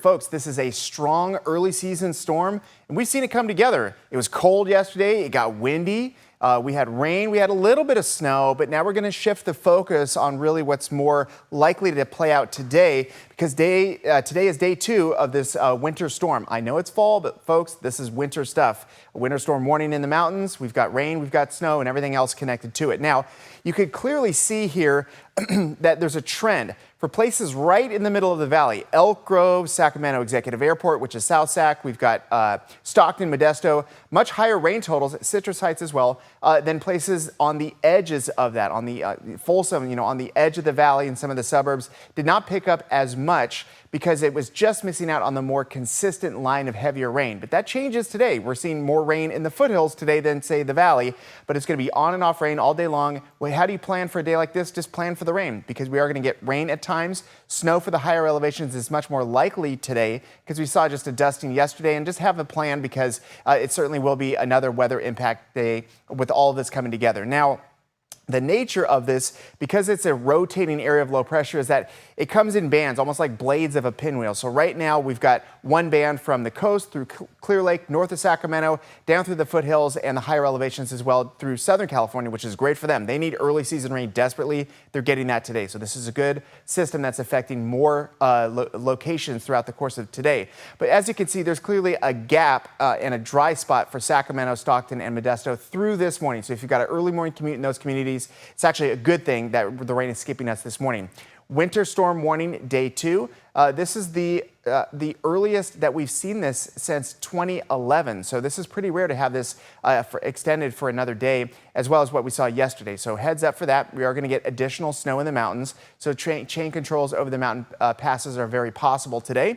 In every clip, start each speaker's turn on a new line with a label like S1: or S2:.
S1: Folks, this is a strong early season storm, and we've seen it come together. It was cold yesterday, it got windy, we had rain, we had a little bit of snow, but now we're going to shift the focus on really what's more likely to play out today, because today is day 2 of this winter storm. I know it's fall, but folks, this is winter stuff. A winter storm warning in the mountains, we've got rain, we've got snow, and everything else connected to it. Now, you could clearly see here that there's a trend for places right in the middle of the valley. Elk Grove, Sacramento Executive Airport, which is South Sac. We've got Stockton, Modesto, much higher rain totals at Citrus Heights as well, than places on the edges of that, on the Folsom, on the edge of the valley and some of the suburbs, did not pick up as much because it was just missing out on the more consistent line of heavier rain. But that changes today. We're seeing more rain in the foothills today than, say, the valley, but it's going to be on and off rain all day long. Well, how do you plan for a day like this? Just plan for the rain, because we are going to get rain at times. Snow for the higher elevations is much more likely today because we saw just a dusting yesterday, and just have a plan because it certainly will be another weather impact day with all of this coming together. Now, the nature of this, because it's a rotating area of low pressure, is that it comes in bands, almost like blades of a pinwheel. So right now we've got one band from the coast through Clear Lake, north of Sacramento, down through the foothills and the higher elevations as well through Southern California, which is great for them. They need early season rain desperately. They're getting that today. So this is a good system that's affecting more locations throughout the course of today. But as you can see, there's clearly a gap and a dry spot for Sacramento, Stockton, and Modesto through this morning. So if you've got an early morning commute in those communities, it's actually a good thing that the rain is skipping us this morning. Winter storm warning day 2. This is the earliest that we've seen this since 2011. So this is pretty rare to have this extended for another day, as well as what we saw yesterday. So heads up for that. We are going to get additional snow in the mountains. So chain controls over the mountain passes are very possible today.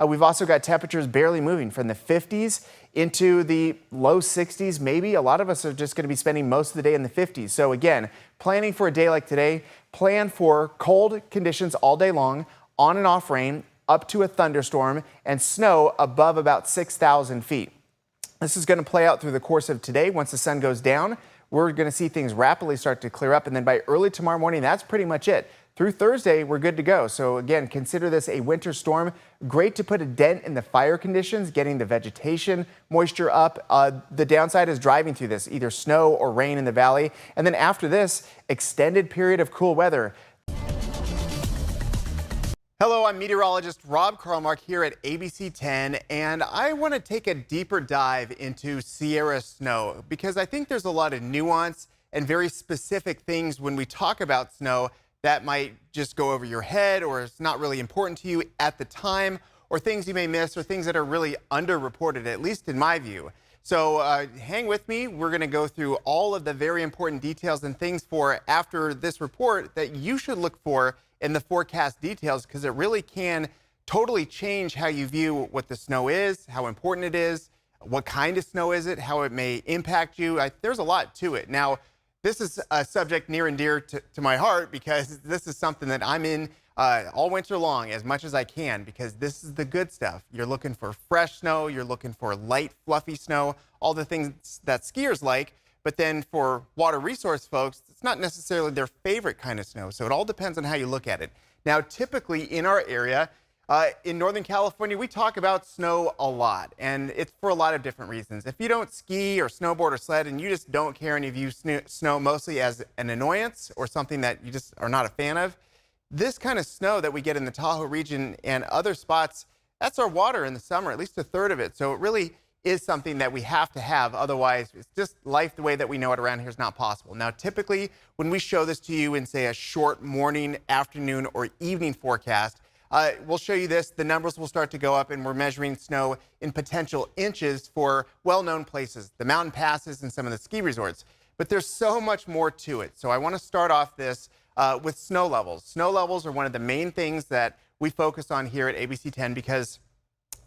S1: We've also got temperatures barely moving from the 50s into the low 60s, maybe. A lot of us are just going to be spending most of the day in the 50s. So again, planning for a day like today, plan for cold conditions all day long, on and off rain, up to a thunderstorm, and snow above about 6,000 feet. This is going to play out through the course of today. Once the sun goes down, we're going to see things rapidly start to clear up, and then by early tomorrow morning, that's pretty much it. Through Thursday, we're good to go. So again, consider this a winter storm. Great to put a dent in the fire conditions, getting the vegetation moisture up. The downside is driving through this, either snow or rain in the valley. And then after this, extended period of cool weather. Hello, I'm meteorologist Rob Carlmark here at ABC 10, and I want to take a deeper dive into Sierra snow because I think there's a lot of nuance and very specific things when we talk about snow that might just go over your head, or it's not really important to you at the time, or things you may miss, or things that are really underreported, at least in my view. So hang with me. We're going to go through all of the very important details and things for after this report that you should look for in the forecast details, because it really can totally change how you view what the snow is, how important it is, what kind of snow is it, how it may impact you. There's a lot to it. Now, this is a subject near and dear to my heart, because this is something that I'm in all winter long as much as I can, because this is the good stuff. You're looking for fresh snow, you're looking for light, fluffy snow, all the things that skiers like. But then for water resource folks, it's not necessarily their favorite kind of snow. So it all depends on how you look at it. Now, typically in our area, in Northern California, we talk about snow a lot, and it's for a lot of different reasons. If you don't ski or snowboard or sled and you just don't care and you view snow mostly as an annoyance or something that you just are not a fan of, this kind of snow that we get in the Tahoe region and other spots, that's our water in the summer, at least a third of it. So it really is something that we have to have. Otherwise, it's just life the way that we know it around here is not possible. Now, typically, when we show this to you in, say, a short morning, afternoon, or evening forecast, we'll show you this. The numbers will start to go up, and we're measuring snow in potential inches for well-known places, the mountain passes and some of the ski resorts. But there's so much more to it. So I want to start off this with snow levels. Snow levels are one of the main things that we focus on here at ABC 10, because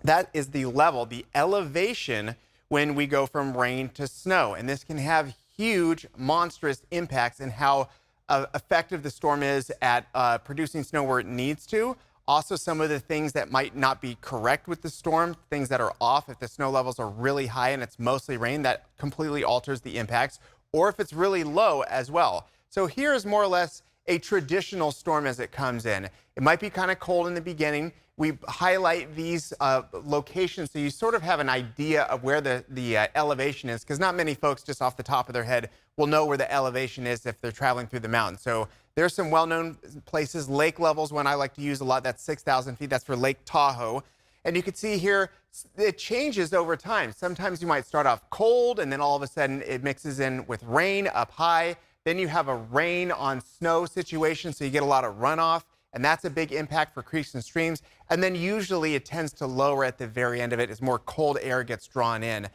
S1: that is the level, the elevation when we go from rain to snow. And this can have huge, monstrous impacts in how effective the storm is at producing snow where it needs to. Also, some of the things that might not be correct with the storm, things that are off. If the snow levels are really high and it's mostly rain, that completely alters the impacts, or if it's really low as well. So here's more or less a traditional storm as it comes in. It might be kind of cold in the beginning. we highlight these locations so you sort of have an idea of where the elevation is, because not many folks just off the top of their head will know where the elevation is if they're traveling through the mountains. So there's some well-known places. Lake Level's one I like to use a lot. That's 6,000 feet. That's for Lake Tahoe. And you can see here, it changes over time. Sometimes you might start off cold, and then all of a sudden it mixes in with rain up high. Then you have a rain on snow situation, so you get a lot of runoff, and that's a big impact for creeks and streams. And then usually it tends to lower at the very end of it as more cold air gets drawn in.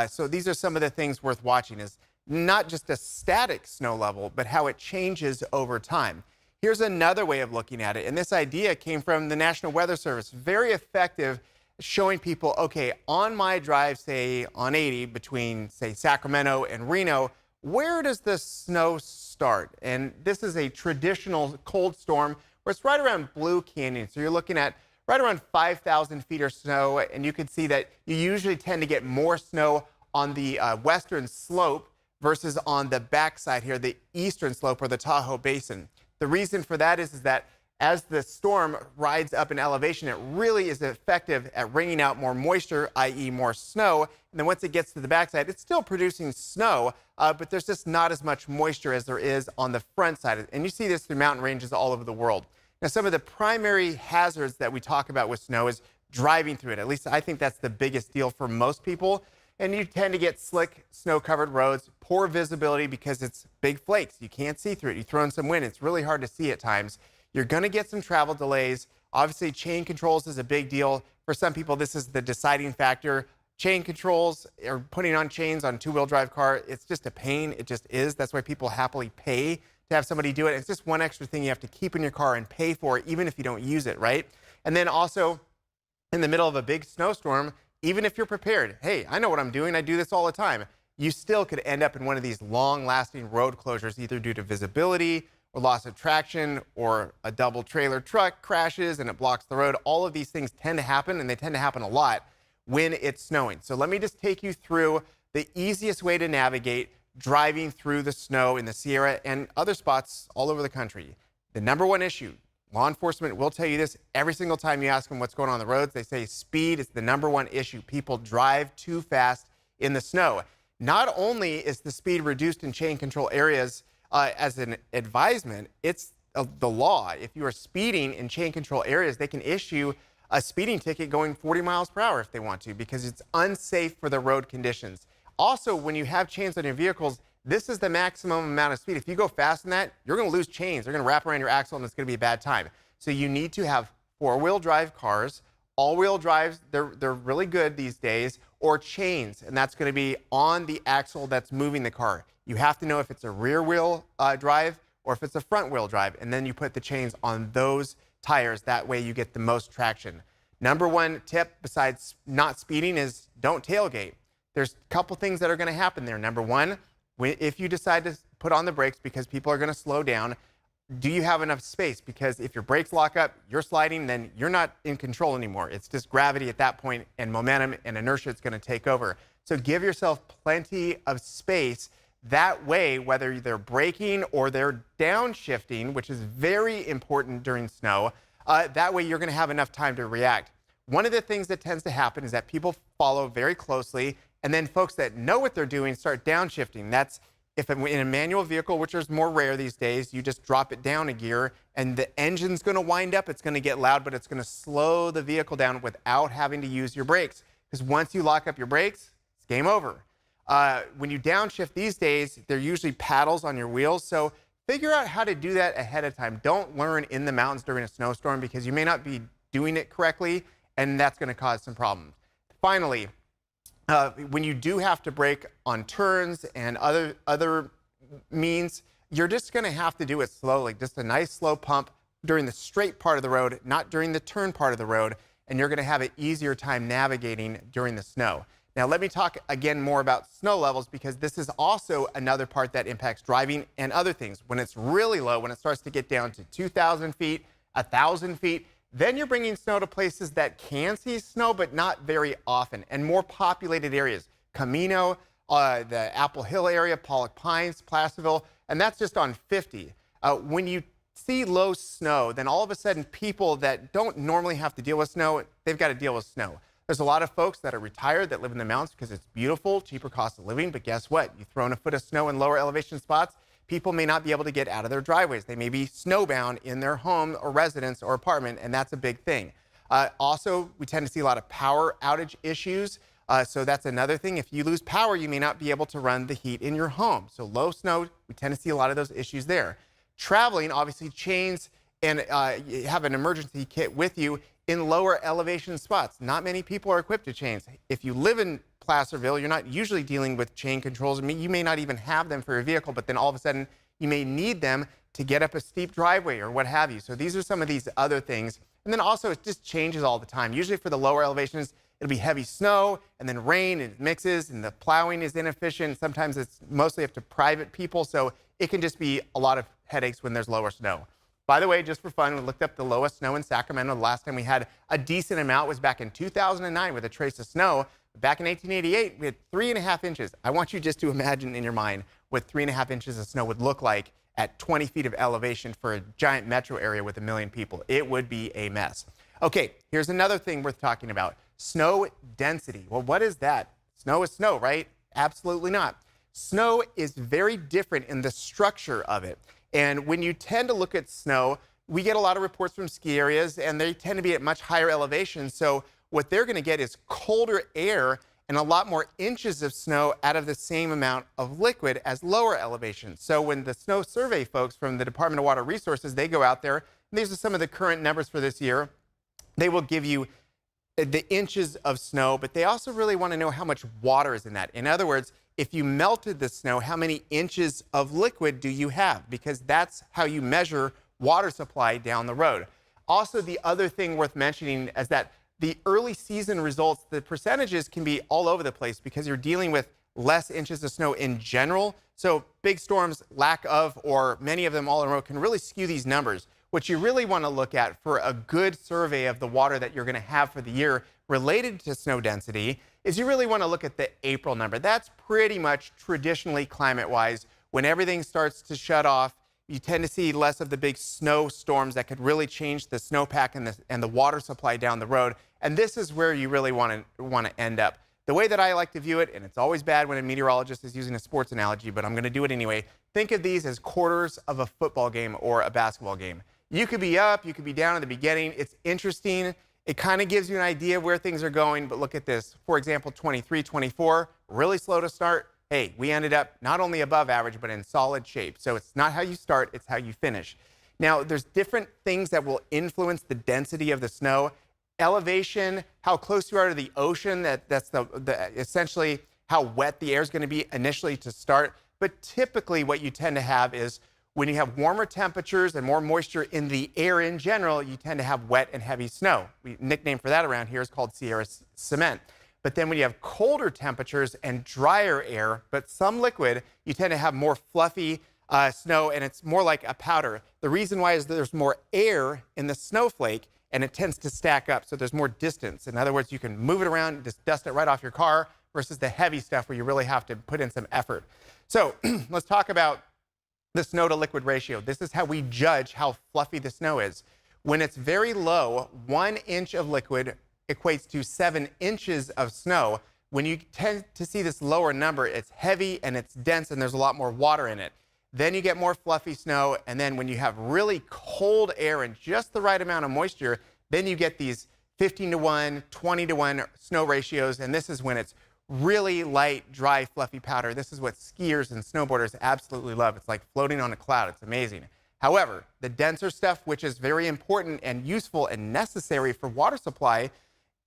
S1: So these are some of the things worth watching, is not just a static snow level, but how it changes over time. Here's another way of looking at it, and this idea came from the National Weather Service. Very effective, showing people, okay, on my drive, say on 80 between, say, Sacramento and Reno, where does the snow start? And this is a traditional cold storm where it's right around Blue Canyon. So you're looking at right around 5,000 feet of snow, and you can see that you usually tend to get more snow on the western slope versus on the backside here, the eastern slope or the Tahoe Basin. The reason for that is that as the storm rides up in elevation, it really is effective at wringing out more moisture, i.e. more snow. And then once it gets to the backside, it's still producing snow, but there's just not as much moisture as there is on the front side. And you see this through mountain ranges all over the world. Now, some of the primary hazards that we talk about with snow is driving through it. At least I think that's the biggest deal for most people. And you tend to get slick, snow-covered roads, poor visibility because it's big flakes. You can't see through it. You throw in some wind, it's really hard to see at times. You're going to get some travel delays. Obviously, chain controls is a big deal. For some people, this is the deciding factor. Chain controls, or putting on chains on two-wheel drive car, it's just a pain. It just is. That's why people happily pay to have somebody do it. It's just one extra thing you have to keep in your car and pay for, even if you don't use it, right? And then also, in the middle of a big snowstorm, even if you're prepared, hey, I know what I'm doing, I do this all the time, you still could end up in one of these long-lasting road closures, either due to visibility or loss of traction, or a double trailer truck crashes and it blocks the road. All of these things tend to happen, and they tend to happen a lot when it's snowing. So let me just take you through the easiest way to navigate driving through the snow in the Sierra and other spots all over the country. The number one issue, law enforcement will tell you this every single time you ask them what's going on the roads. They say speed is the number one issue. People drive too fast in the snow. Not only is the speed reduced in chain control areas as an advisement, it's the law. If you are speeding in chain control areas, they can issue a speeding ticket going 40 miles per hour if they want to, because it's unsafe for the road conditions. Also, when you have chains on your vehicles, this is the maximum amount of speed. If you go fast in that, you're going to lose chains. They're going to wrap around your axle, and it's going to be a bad time. So you need to have four-wheel drive cars, all-wheel drives, they're really good these days, or chains, and that's going to be on the axle that's moving the car. You have to know if it's a rear-wheel drive or if it's a front-wheel drive, and then you put the chains on those tires. That way you get the most traction. Number one tip, besides not speeding, is don't tailgate. There's a couple things that are going to happen there. Number one, if you decide to put on the brakes because people are going to slow down, do you have enough space? Because if your brakes lock up, you're sliding, then you're not in control anymore. It's just gravity at that point, and momentum and inertia is going to take over. So give yourself plenty of space. That way, whether they're braking or they're downshifting, which is very important during snow, that way you're going to have enough time to react. One of the things that tends to happen is that people follow very closely, and then folks that know what they're doing start downshifting. That's if in a manual vehicle, which is more rare these days, you just drop it down a gear and the engine's going to wind up. It's going to get loud, but it's going to slow the vehicle down without having to use your brakes. Because once you lock up your brakes, it's game over. When you downshift these days, they're usually paddles on your wheels. So figure out how to do that ahead of time. Don't learn in the mountains during a snowstorm, because you may not be doing it correctly, and that's going to cause some problems. Finally, when you do have to brake on turns and other means, you're just going to have to do it slowly. Just a nice slow pump during the straight part of the road, not during the turn part of the road, and you're going to have an easier time navigating during the snow. Now, let me talk again more about snow levels, because this is also another part that impacts driving and other things. When it's really low, when it starts to get down to 2,000 feet, 1,000 feet, then you're bringing snow to places that can see snow, but not very often, and more populated areas. Camino, the Apple Hill area, Pollock Pines, Placerville, and that's just on 50. When you see low snow, then all of a sudden people that don't normally have to deal with snow, they've got to deal with snow. There's a lot of folks that are retired that live in the mountains because it's beautiful, cheaper cost of living, but guess what? You throw in a foot of snow in lower elevation spots, people may not be able to get out of their driveways. They may be snowbound in their home or residence or apartment, and that's a big thing. Also, we tend to see a lot of power outage issues. So that's another thing. If you lose power, you may not be able to run the heat in your home. So low snow, we tend to see a lot of those issues there. Traveling, obviously, chains and you have an emergency kit with you in lower elevation spots. Not many people are equipped with chains. If you live in Placerville, you're not usually dealing with chain controls. I mean, you may not even have them for your vehicle, but then all of a sudden you may need them to get up a steep driveway or what have you. So these are some of these other things. And then also it just changes all the time. Usually for the lower elevations, it'll be heavy snow and then rain and it mixes and the plowing is inefficient. Sometimes it's mostly up to private people. So it can just be a lot of headaches when there's lower snow. By the way, just for fun, we looked up the lowest snow in Sacramento. The last time we had a decent amount was back in 2009 with a trace of snow. Back in 1888, we had 3.5 inches. I want you just to imagine in your mind what 3.5 inches of snow would look like at 20 feet of elevation for a giant metro area with 1 million people. It would be a mess. Okay, here's another thing worth talking about. Snow density. Well, what is that? Snow is snow, right? Absolutely not. Snow is very different in the structure of it. And when you tend to look at snow, we get a lot of reports from ski areas and they tend to be at much higher elevations. So what they're going to get is colder air and a lot more inches of snow out of the same amount of liquid as lower elevations. So when the snow survey folks from the Department of Water Resources, they go out there, and these are some of the current numbers for this year, they will give you the inches of snow, but they also really want to know how much water is in that. In other words, if you melted the snow, how many inches of liquid do you have? Because that's how you measure water supply down the road. Also, the other thing worth mentioning is that the early season results, the percentages can be all over the place because you're dealing with less inches of snow in general. So big storms, lack of, or many of them all in a row can really skew these numbers. What you really want to look at for a good survey of the water that you're going to have for the year related to snow density is you really want to look at the April number. That's pretty much traditionally climate-wise. When everything starts to shut off, you tend to see less of the big snowstorms that could really change the snowpack and the water supply down the road. And this is where you really want to end up. The way that I like to view it, and it's always bad when a meteorologist is using a sports analogy, but I'm going to do it anyway. Think of these as quarters of a football game or a basketball game. You could be up, you could be down at the beginning. It's interesting. It kind of gives you an idea of where things are going, but look at this. For example, 23, 24, really slow to start. Hey, we ended up not only above average, but in solid shape. So it's not how you start, it's how you finish. Now, there's different things that will influence the density of the snow. Elevation, how close you are to the ocean, that's essentially how wet the air is going to be initially to start. But typically what you tend to have is when you have warmer temperatures and more moisture in the air in general, you tend to have wet and heavy snow. Nickname for that around here is called Sierra cement. But then when you have colder temperatures and drier air, but some liquid, you tend to have more fluffy snow, and it's more like a powder. The reason why is that there's more air in the snowflake, and it tends to stack up, so there's more distance. In other words, you can move it around, just dust it right off your car, versus the heavy stuff where you really have to put in some effort. So let's talk about the snow to liquid ratio. This is how we judge how fluffy the snow is. When it's very low, 1 inch of liquid equates to 7 inches of snow. When you tend to see this lower number, it's heavy and it's dense and there's a lot more water in it. Then you get more fluffy snow, and then when you have really cold air and just the right amount of moisture, then you get these 15 to 1, 20 to 1 snow ratios, and this is when it's really light, dry, fluffy powder. This is what skiers and snowboarders absolutely love. It's like floating on a cloud. It's amazing. However, the denser stuff, which is very important and useful and necessary for water supply,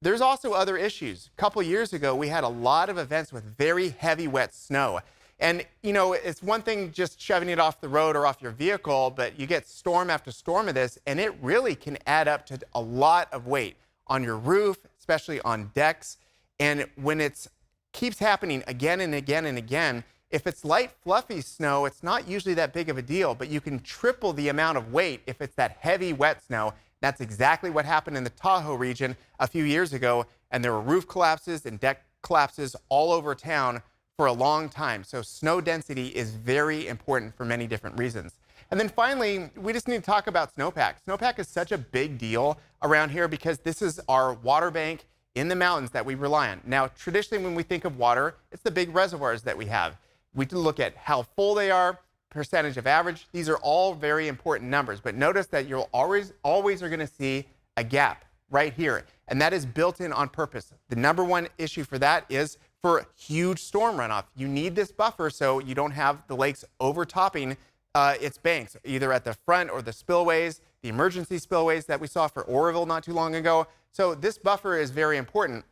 S1: there's also other issues. A couple years ago, we had a lot of events with very heavy, wet snow. And, you know, it's one thing just shoving it off the road or off your vehicle, but you get storm after storm of this, and it really can add up to a lot of weight on your roof, especially on decks. And when it keeps happening again and again and again, if it's light, fluffy snow, it's not usually that big of a deal, but you can triple the amount of weight if it's that heavy, wet snow. That's exactly what happened in the Tahoe region a few years ago, and there were roof collapses and deck collapses all over town for a long time. So snow density is very important for many different reasons. And then finally, we just need to talk about Snowpack. Snowpack is such a big deal around here because this is our water bank in the mountains that we rely on. Now, traditionally, when we think of water, it's the big reservoirs that we have. We can look at how full they are, percentage of average. These are all very important numbers, but notice that you'll always are going to see a gap right here, and that is built in on purpose. The number one issue for that is for huge storm runoff. You need this buffer so you don't have the lakes overtopping its banks, either at the front or the spillways, the emergency spillways that we saw for Oroville not too long ago. So this buffer is very important.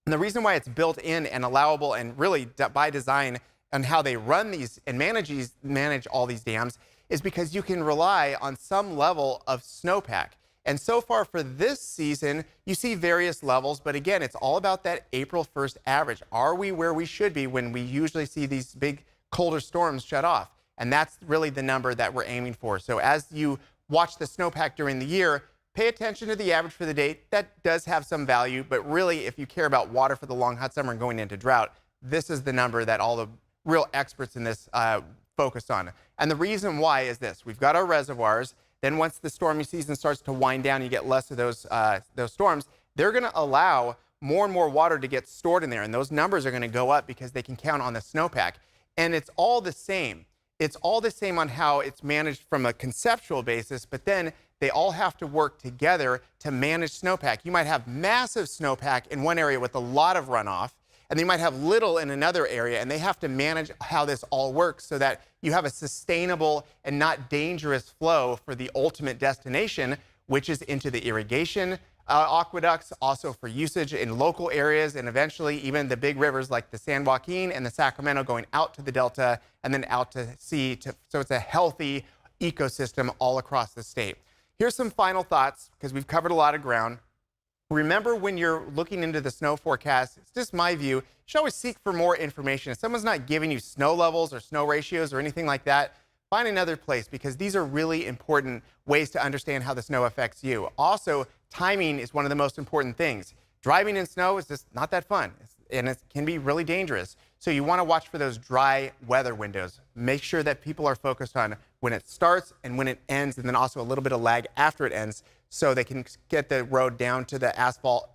S1: And the reason why it's built in and allowable and really by design on how they run these and manage all these dams is because you can rely on some level of snowpack. And so far for this season, you see various levels, but again, it's all about that April 1st average. Are we where we should be when we usually see these big colder storms shut off? And that's really the number that we're aiming for. So as you watch the snowpack during the year, pay attention to the average for the date. That does have some value, but really if you care about water for the long hot summer and going into drought, this is the number that all the real experts in this focus on. And the reason why is this: we've got our reservoirs. Then once the stormy season starts to wind down, you get less of those storms. They're going to allow more and more water to get stored in there, and those numbers are going to go up because they can count on the snowpack. And it's all the same. It's all the same on how it's managed from a conceptual basis, but then they all have to work together to manage snowpack. You might have massive snowpack in one area with a lot of runoff, and they might have little in another area, and they have to manage how this all works so that you have a sustainable and not dangerous flow for the ultimate destination, which is into the irrigation aqueducts, also for usage in local areas, and eventually even the big rivers like the San Joaquin and the Sacramento going out to the Delta and then out to sea. So it's a healthy ecosystem all across the state. Here's some final thoughts, because we've covered a lot of ground. Remember, when you're looking into the snow forecast, it's just my view, you should always seek for more information. If someone's not giving you snow levels or snow ratios or anything like that, find another place, because these are really important ways to understand how the snow affects you. Also, timing is one of the most important things. Driving in snow is just not that fun, and it can be really dangerous. So you want to watch for those dry weather windows. Make sure that people are focused on when it starts and when it ends, and then also a little bit of lag after it ends, so they can get the road down to the asphalt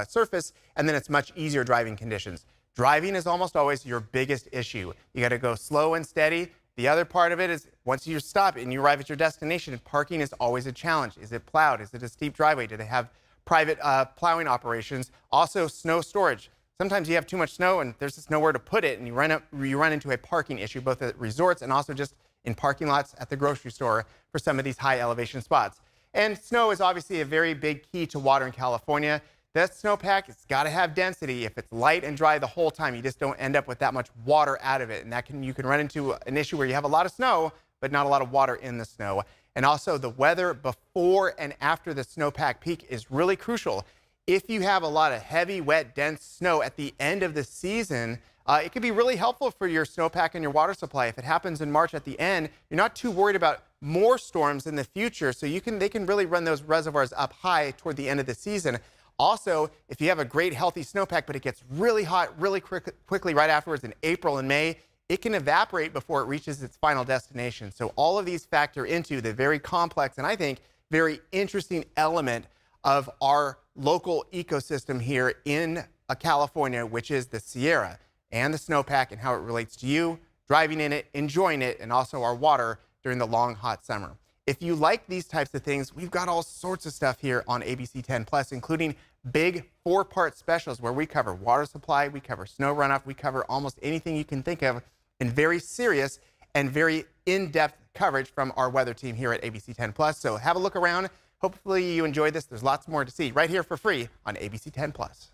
S1: surface, and then it's much easier driving conditions. Driving is almost always your biggest issue. You got to go slow and steady. The other part of it is once you stop and you arrive at your destination, parking is always a challenge. Is it plowed? Is it a steep driveway? Do they have private plowing operations? Also, snow storage. Sometimes you have too much snow and there's just nowhere to put it, and you run into a parking issue, both at resorts and also just in parking lots at the grocery store for some of these high elevation spots. And snow is obviously a very big key to water in California. That snowpack, it's got to have density. If it's light and dry the whole time, you just don't end up with that much water out of it. And you can run into an issue where you have a lot of snow, but not a lot of water in the snow. And also the weather before and after the snowpack peak is really crucial. If you have a lot of heavy, wet, dense snow at the end of the season, it could be really helpful for your snowpack and your water supply. If it happens in March at the end, you're not too worried about more storms in the future, so they can really run those reservoirs up high toward the end of the season. Also, if you have a great healthy snowpack, but it gets really hot really quickly right afterwards in April and May, it can evaporate before it reaches its final destination. So all of these factor into the very complex and I think very interesting element of our local ecosystem here in California, which is the Sierra and the snowpack and how it relates to you, driving in it, enjoying it, and also our water during the long, hot summer. If you like these types of things, we've got all sorts of stuff here on ABC 10 Plus, including big 4-part specials where we cover water supply, we cover snow runoff, we cover almost anything you can think of in very serious and very in-depth coverage from our weather team here at ABC 10 Plus. So have a look around. Hopefully you enjoyed this. There's lots more to see right here for free on ABC 10 Plus.